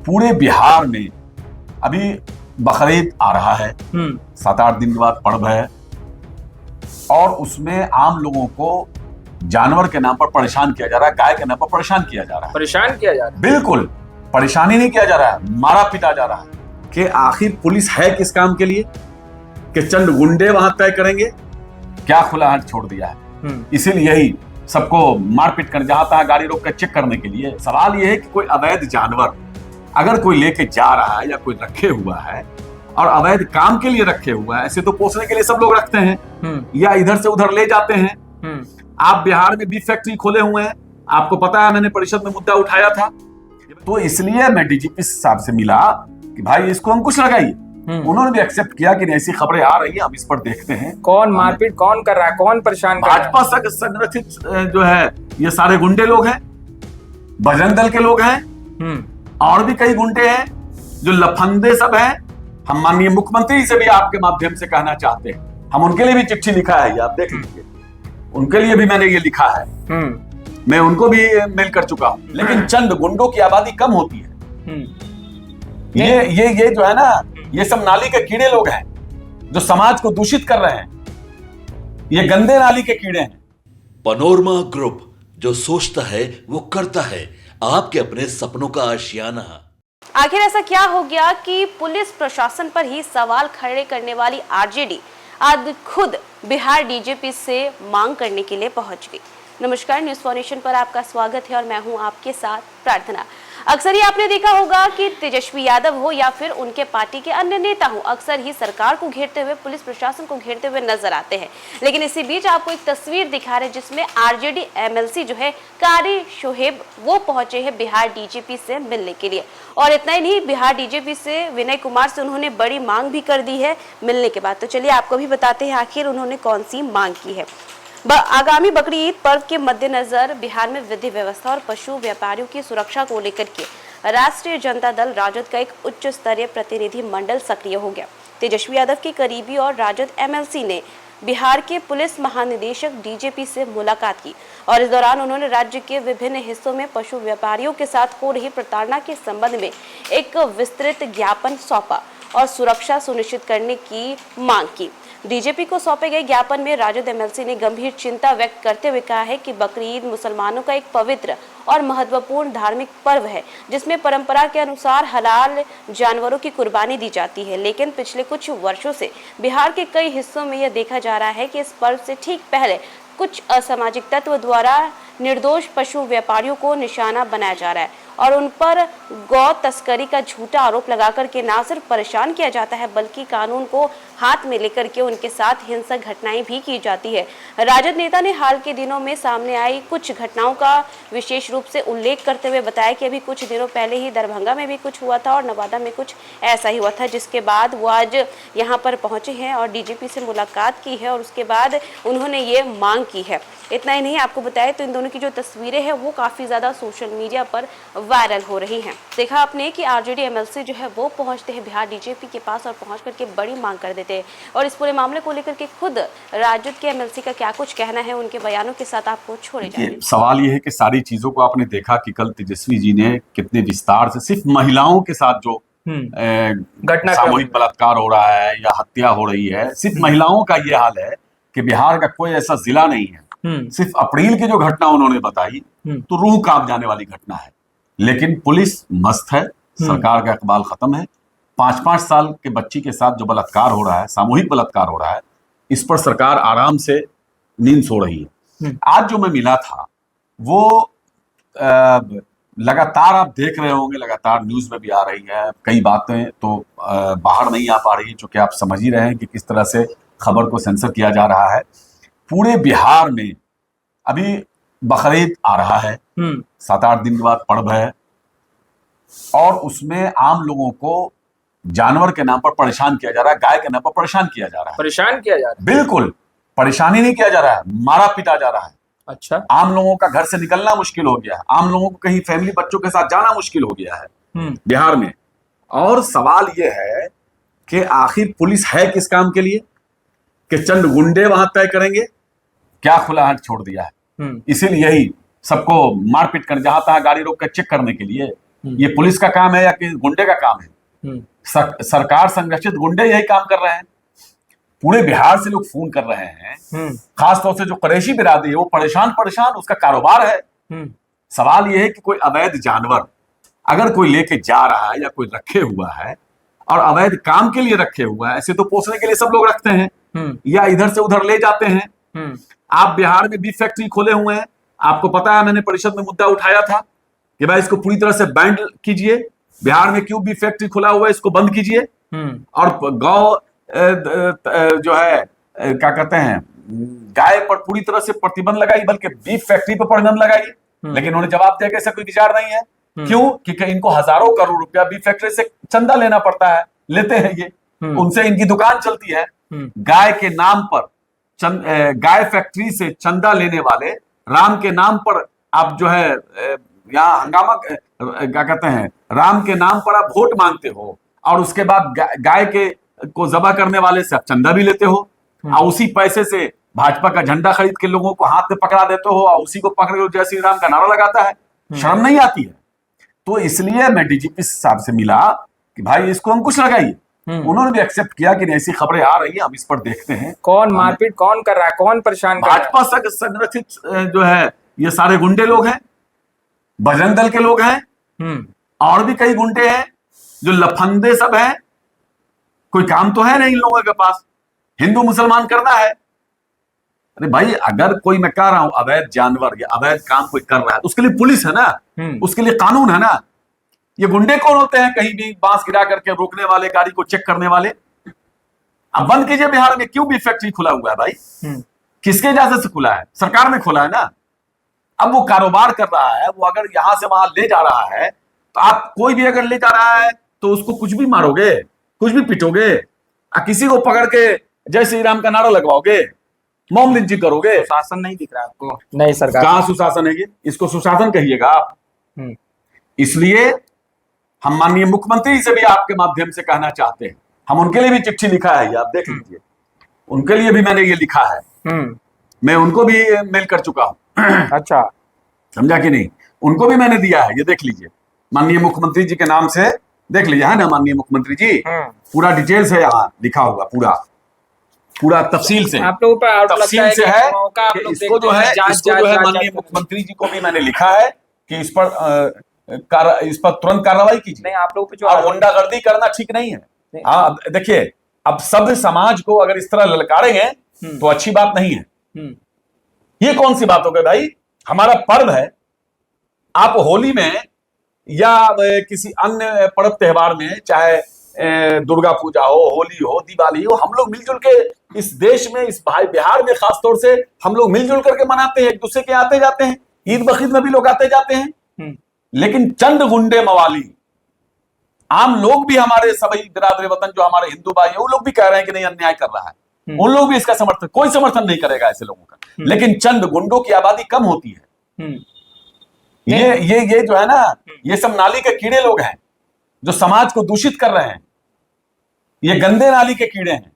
पूरे बिहार में अभी बकरीद आ रहा है, 7-8 दिन के बाद पर्व है, और उसमें आम लोगों को जानवर के नाम पर परेशान किया जा रहा है, गाय के नाम पर परेशान किया जा रहा है। परेशान किया जा रहा है? बिल्कुल परेशानी नहीं किया जा रहा है, मारा पीटा जा रहा है। कि आखिर पुलिस है किस काम के लिए? कि चंद गुंडे वहां तय करेंगे? क्या खुला हाथ छोड़ दिया है। इसीलिए ही सबको मारपीट कर जहां तहां गाड़ी रोक कर चेक करने के लिए। सवाल यह है कि कोई अवैध जानवर अगर कोई लेके जा रहा है या कोई रखे हुआ है और अवैध काम के लिए रखे हुआ है, ऐसे तो पोसने के लिए सब लोग रखते हैं या इधर से उधर ले जाते हैं। आप बिहार में बीफ फैक्ट्री खोले हुए हैं, आपको पता है, मैंने परिषद में मुद्दा उठाया था। तो इसलिए मैं डीजीपी साहब से मिला कि भाई इसको अंकुश लगाइए। उन्होंने भी एक्सेप्ट किया कि ऐसी खबरें आ रही है, हम इस पर देखते हैं। कौन मारपीट कौन कर रहा है, कौन परेशान कर रहा है? भाजपा संगठित जो है ये सारे गुंडे लोग हैं, बजरंग दल के लोग हैं, और भी कई गुंडे हैं जो लफंदे सब हैं। हम माननीय मुख्यमंत्री से भी आपके माध्यम से कहना चाहते हैं, हम उनके लिए भी चिट्ठी लिखा है, ये आप देख लीजिए, उनके लिए भी मैंने ये लिखा है, मैं उनको भी मेल कर चुका हूं। लेकिन चंद गुंडों की आबादी कम होती है। ये जो है ना, ये सब नाली के कीड़े लोग हैं जो समाज को दूषित कर रहे हैं। ये गंदे नाली के कीड़े हैं। पनोरमा ग्रुप, जो सोचता है वो करता है, आपके अपने सपनों का आशियाना। आखिर ऐसा क्या हो गया कि पुलिस प्रशासन पर ही सवाल खड़े करने वाली आरजेडी आज खुद बिहार डीजीपी से मांग करने के लिए पहुंच गई। नमस्कार, न्यूज़ फॉर नेशन पर आपका स्वागत है और मैं हूं आपके साथ प्रार्थना। अक्सर ही आपने देखा होगा कि तेजस्वी यादव हो या फिर उनके पार्टी के अन्य नेता हो, अक्सर ही सरकार को घेरते हुए, पुलिस प्रशासन को घेरते हुए नजर आते हैं। लेकिन इसी बीच आपको एक तस्वीर दिखा रहे जिसमें आरजेडी एमएलसी जो है कारी शोहेब, वो पहुंचे हैं बिहार डीजीपी से मिलने के लिए। और इतना ही नहीं, बिहार डीजीपी से विनय कुमार से उन्होंने बड़ी मांग भी कर दी है मिलने के बाद। तो चलिए आपको भी बताते हैं आखिर उन्होंने कौन सी मांग की है। आगामी बकरी ईद पर्व के मद्देनजर बिहार में विधि व्यवस्था और पशु व्यापारियों की सुरक्षा को लेकर के राष्ट्रीय जनता दल राजद का एक उच्च स्तरीय प्रतिनिधि मंडल सक्रिय हो गया। तेजस्वी यादव के करीबी और राजद एमएलसी ने बिहार के पुलिस महानिदेशक डीजीपी से मुलाकात की और इस दौरान उन्होंने राज्य के विभिन्न हिस्सों में पशु व्यापारियों के साथ हो रही प्रताड़ना के संबंध में एक विस्तृत ज्ञापन सौंपा और सुरक्षा सुनिश्चित करने की मांग की। डीजीपी को सौंपे गए ज्ञापन में राजद एमएलसी ने गंभीर चिंता व्यक्त करते हुए कहा है कि बकरी ईद मुसलमानों का एक पवित्र और महत्वपूर्ण धार्मिक पर्व है, जिसमें परंपरा के अनुसार हलाल जानवरों की कुर्बानी दी जाती है। लेकिन पिछले कुछ वर्षों से बिहार के कई हिस्सों में यह देखा जा रहा है कि इस पर्व से ठीक पहले कुछ असामाजिक तत्व द्वारा निर्दोष पशु व्यापारियों को निशाना बनाया जा रहा है और उन पर गौ तस्करी का झूठा आरोप लगाकर के न सिर्फ परेशान किया जाता है बल्कि कानून को हाथ में लेकर के उनके साथ हिंसक घटनाएं भी की जाती है। राजद नेता ने हाल के दिनों में सामने आई कुछ घटनाओं का विशेष रूप से उल्लेख करते हुए बताया कि अभी कुछ दिनों पहले ही दरभंगा में भी कुछ हुआ था और नवादा में कुछ ऐसा ही हुआ था, जिसके बाद वो आज यहाँ पर पहुंचे हैं और डीजीपी से मुलाकात की है और उसके बाद उन्होंने ये मांग की है। इतना ही नहीं, आपको बताया तो इन दोनों की जो तस्वीरें हैं वो काफ़ी ज़्यादा सोशल मीडिया पर वायरल हो रही हैं। देखा आपने कि आरजेडी एमएलसी जो है वो पहुंचते हैं बिहार डीजीपी के पास और पहुंच करके बड़ी मांग कर देते हैं और इस पूरे मामले को लेकर के खुद राजद के एमएलसी का क्या कुछ कहना है, उनके बयानों के साथ आपको छोड़े जाएंगे। सवाल ये है कि सारी चीजों को आपने देखा कि कल तेजस्वी जी ने कितने विस्तार से सिर्फ महिलाओं के साथ जो घटना सामूहिक बलात्कार हो रहा है या हत्या हो रही है, सिर्फ महिलाओं का ये हाल है कि बिहार का कोई ऐसा जिला नहीं है। सिर्फ अप्रैल की जो घटना उन्होंने बताई तो रूह कांप जाने वाली घटना है। लेकिन पुलिस मस्त है, सरकार का इकबाल खत्म है। 5-5 साल के बच्ची के साथ जो बलात्कार हो रहा है, सामूहिक बलात्कार हो रहा है, इस पर सरकार आराम से नींद सो रही है। आज जो मैं मिला था वो लगातार आप देख रहे होंगे, लगातार न्यूज में भी आ रही है, कई बातें तो बाहर नहीं आ पा रही, जो कि आप समझ ही रहे हैं कि किस तरह से खबर को सेंसर किया जा रहा है। पूरे बिहार में अभी बकरीद आ रहा है, 7-8 दिन के बाद पर्व है, और उसमें आम लोगों को जानवर के नाम पर परेशान किया जा रहा है, गाय के नाम पर परेशान किया जा रहा है। परेशान किया जा रहा है? बिल्कुल परेशानी नहीं किया जा रहा है, मारा पीटा जा रहा है। अच्छा। आम लोगों का घर से निकलना मुश्किल हो गया है, आम लोगों को कहीं फैमिली बच्चों के साथ जाना मुश्किल हो गया है बिहार में। और सवाल यह है कि आखिर पुलिस है किस काम के लिए? कि चंद गुंडे वहां तय करेंगे? क्या खुला हाथ छोड़ दिया है। इसीलिए ही सबको मारपीट कर जहां तहां गाड़ी रोक कर चेक करने के लिए ये पुलिस का काम है या कि गुंडे का काम है? सरकार संरक्षित गुंडे यही काम कर रहे हैं। पूरे बिहार से लोग फोन कर रहे हैं, खासतौर से जो कुरैशी बिरादरी है वो परेशान, उसका कारोबार है। सवाल ये है कि कोई अवैध जानवर अगर कोई लेके जा रहा है या कोई रखे हुआ है और अवैध काम के लिए रखे हुआ है, ऐसे तो पोसने के लिए सब लोग रखते हैं या इधर से उधर ले जाते हैं। आप बिहार में बीफ फैक्ट्री खोले हुए हैं, आपको पता है मैंने परिषद में मुद्दा उठाया था कि भाई इसको पूरी तरह से बैंड कीजिए। बिहार में क्यों बीफ फैक्ट्री खुला हुआ है, इसको बंद कीजिए। और गौ जो है क्या कहते हैं, गाय पर पूरी तरह से प्रतिबंध लगाई, बल्कि बीफ फैक्ट्री पर प्रतिबंध लगाई। लेकिन उन्होंने जवाब दिया कि ऐसा कोई विचार नहीं है। क्यों? क्योंकि इनको हजारों करोड़ रुपया बीफ फैक्ट्री से चंदा लेना पड़ता है, लेते हैं ये, उनसे इनकी दुकान चलती है। गाय के नाम पर गाय फैक्ट्री से चंदा लेने वाले राम के नाम पर आप जो है यहाँ हंगामा क्या कहते हैं, राम के नाम पर आप वोट मांगते हो और उसके बाद गाय के को जबा करने वाले से आप चंदा भी लेते हो और उसी पैसे से भाजपा का झंडा खरीद के लोगों को हाथ में पकड़ा देते हो और उसी को पकड़ के जय श्री राम का नारा लगाता है। शर्म नहीं आती है? तो इसलिए मैं डीजीपी साहब से मिला कि भाई इसको अंकुश लगाइए। उन्होंने भी एक्सेप्ट किया कि ऐसी खबरें आ रही है, हम इस पर देखते हैं। कौन मारपीट कौन कर रहा है, कौन परेशान कर रहा है? भाजपा संरक्षित जो है ये सारे गुंडे लोग हैं, बजरंग दल के लोग हैं, और भी कई गुंडे हैं जो लफंदे सब हैं। कोई काम तो है नहीं इन लोगों के पास, हिंदू मुसलमान करना है। अरे भाई अगर कोई, मैं कह रहा हूं अवैध जानवर या अवैध काम कोई कर रहा है तो उसके लिए पुलिस है ना, उसके लिए कानून है ना। ये गुंडे कौन होते हैं कहीं भी बांस गिरा करके रोकने वाले, गाड़ी को चेक करने वाले? अब बंद कीजिए। बिहार में क्यों भी फैक्ट्री खुला हुआ है भाई? किसके इजाजत से खुला है? सरकार ने खोला है ना। अब वो कारोबार कर रहा है, वो अगर यहां से वहां ले जा रहा है तो आप कोई भी अगर ले जा रहा है तो उसको कुछ भी मारोगे, कुछ भी पिटोगे, किसी को पकड़ के जय श्री राम का नारा लगवाओगे, मॉब लिंचिंग करोगे। शासन नहीं दिख रहा आपको? नहीं सरकार। कहां सुशासन है ये? इसको सुशासन कहिएगा आप। इसलिए हम माननीय मुख्यमंत्री से भी आपके माध्यम से कहना चाहते हैं, हम उनके लिए भी चिट्ठी लिखा है, ये आप देख लीजिए। उनके लिए भी मैंने ये लिखा है, मैं उनको भी मेल कर चुका हूं। अच्छा, समझा कि नहीं? उनको भी मैंने दिया है, ये देख लीजिए। माननीय मुख्यमंत्री जी के नाम से देख लीजिए, है ना माननीय मुख्यमंत्री जी, पूरा डिटेल से यहाँ लिखा होगा, पूरा तफसील से, आप लोगों पर तफसील से है। इसको जो है माननीय मुख्यमंत्री जी को भी मैंने लिखा है कि इस पर तुरंत कार्रवाई कीजिए। नहीं, आप लोगों पे जो गुंडागर्दी करना ठीक नहीं है। हाँ देखिए, अब सभ्य समाज को अगर इस तरह ललकारेंगे तो अच्छी बात नहीं है। ये कौन सी बात हो गई भाई? हमारा पर्व है, आप होली में या किसी अन्य पर्व त्योहार में, चाहे दुर्गा पूजा हो, होली हो, दिवाली हो, हम लोग मिलजुल के इस देश में, इस भाई बिहार में खास तौर से हम लोग मिलजुल करके मनाते हैं, एक दूसरे के आते जाते हैं। ईद बकरीद में भी लोग आते जाते हैं। लेकिन चंद गुंडे मवाली, आम लोग भी, हमारे सभी बिरादरी वतन जो हमारे हिंदू भाई है, वो लोग भी कह रहे हैं कि नहीं अन्याय कर रहा है। उन लोग भी इसका समर्थन, कोई समर्थन नहीं करेगा ऐसे लोगों का। लेकिन चंद गुंडों की आबादी कम होती है। ये जो है ना, ये सब नाली के कीड़े लोग हैं जो समाज को दूषित कर रहे हैं। ये गंदे नाली के कीड़े हैं।